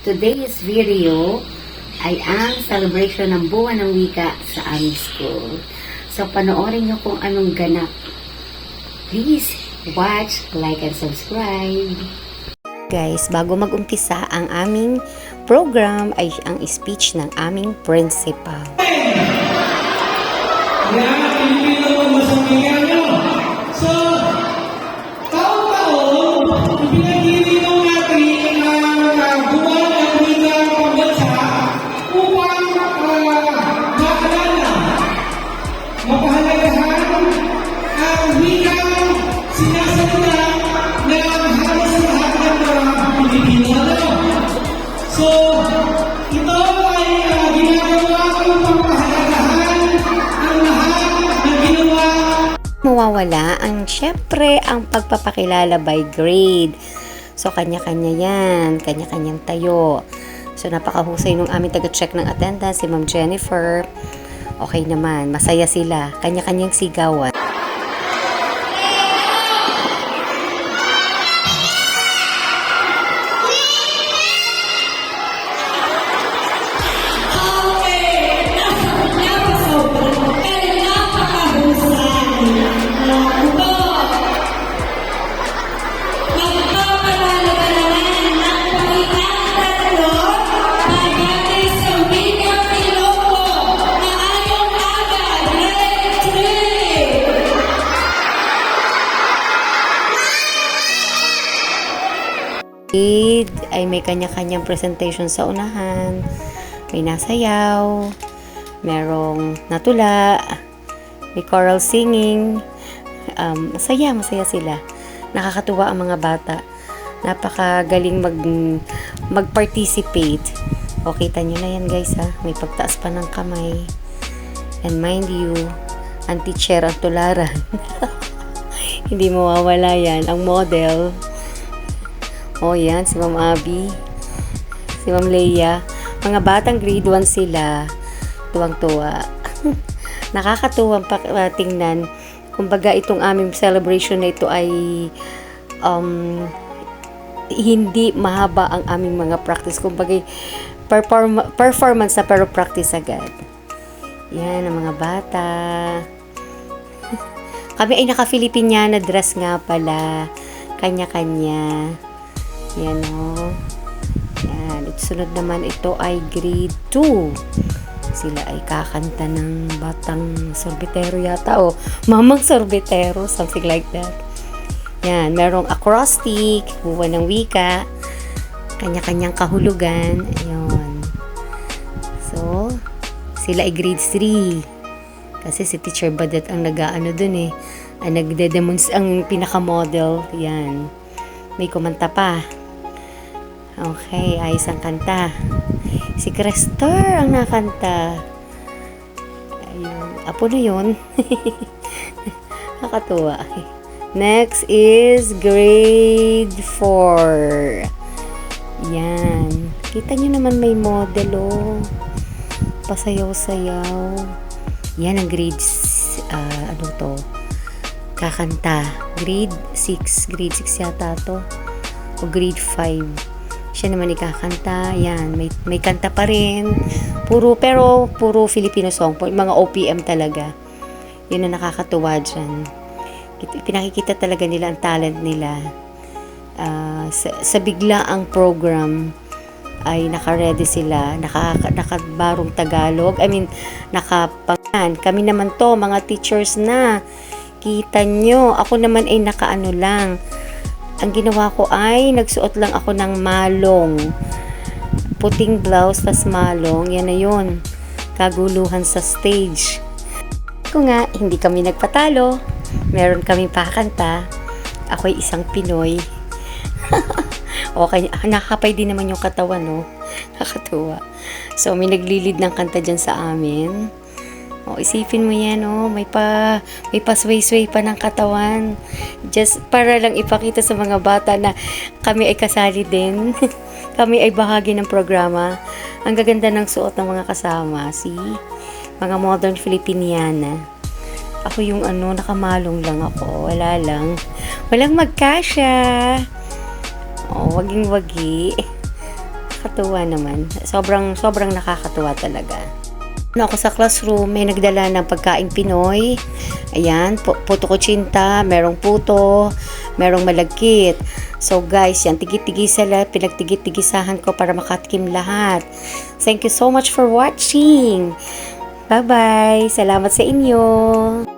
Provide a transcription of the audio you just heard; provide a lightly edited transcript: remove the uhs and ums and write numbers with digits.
Today's video ay ang celebration ng buwan ng wika sa aming school. So, panoorin nyo kung anong ganap. Please watch, like, and subscribe. Guys, bago mag-umpisa ang aming program ay ang speech ng aming principal. Yan, Pilipino mo masabihan nyo. So, taon-taon, pinagdiriwang natin ang buwan ng wika pambansa upang maalala, mapahalagahan ang wikang sinasalita ng halos lahat ng mga Pilipino. So, ito ay ginagawa upang pahalagahan ang lahat ng ginawa. Mawawala ang syempre ang pagpapakilala by grade. So kanya-kanya yan, kanya-kanyang tayo. So napakahusay nung aming taga-check ng attendance, si Ma'am Jennifer. Okay naman, masaya sila, kanya-kanyang sigawan. Ay may kanya-kanyang presentation sa unahan, may nasayaw, merong natula, may choral singing, masaya sila. Nakakatuwa ang mga bata, napakagaling mag-participate. O kita nyo na yan guys ha, may pagtaas pa ng kamay. And mind you, ang teacher ang tularan. Hindi mawawala yan, ang model. Oh, yan, si Ma'am Abby, si Ma'am Leia. Mga batang grade 1 sila, tuwang-tuwa. Nakakatuwang tingnan. Kumbaga, itong aming celebration na ito ay hindi mahaba ang aming mga practice. Kumbaga, performance na pero practice agad. Yan, ang mga bata. Kami ay naka-Filipiniana dress nga pala. Kanya-kanya. Yan o. Yan. At sunod naman ito ay grade 2. Sila ay kakanta ng batang sorbetero yata o mamang sorbetero, something like that. Yan. Merong acrostic, buwan ng wika, kanya-kanyang kahulugan. Ayun. So, sila ay grade 3. Kasi si Teacher Badet ang nag-aano dun eh. Ang nagde-demonstrate, ang pinaka-model. Yan. May kumanta pa. Okay, ayos ang kanta. Si Crestor ang nakanta. Ayun. Apo na yun. Nakatuwa. Next is grade 4. Yan. Kita nyo naman may model oh. Pasayaw-sayaw. Yan ang grade ano to? Kakanta. Grade 6. Grade 6 yata to. O grade 5. Siya naman ikakanta. Yan, may kanta pa rin. Puro Filipino song po. Mga OPM talaga. Yun ang nakakatuwa dyan. Pinakikita talaga nila ang talent nila. Sa biglaang program ay naka-ready sila. Nakabarong Tagalog. I mean, nakapangan. Kami naman to, mga teachers na. Kita nyo. Ako naman ay nakaano lang. Ang ginawa ko ay nagsuot lang ako ng malong. Puting blouse, tas malong. Yan na yun. Kaguluhan sa stage. Kung nga, hindi kami nagpatalo. Meron kaming pakanta. Ako'y isang Pinoy. Okay, nakakapay din naman yung katawan, no? Nakakatuwa. So, may naglilid ng kanta dyan sa amin. O, isipin mo yan, oh. May pasway-sway pa ng katawan. Just para lang ipakita sa mga bata na kami ay kasali din. Kami ay bahagi ng programa. Ang gaganda ng suot ng mga kasama. See? Mga modern Filipiniana. Ako yung nakamalong lang ako. Wala lang. Walang magkasya. Oh, waging-wagi. Nakakatuwa naman. Sobrang nakakatuwa talaga. Ako sa classroom, may nagdala ng pagkaing Pinoy. Ayan, puto kutsinta, merong puto, merong malagkit. So guys, yan, tigit-tigisan pinagtigit-tigisahan ko para makatikim lahat. Thank you so much for watching. Bye-bye. Salamat sa inyo.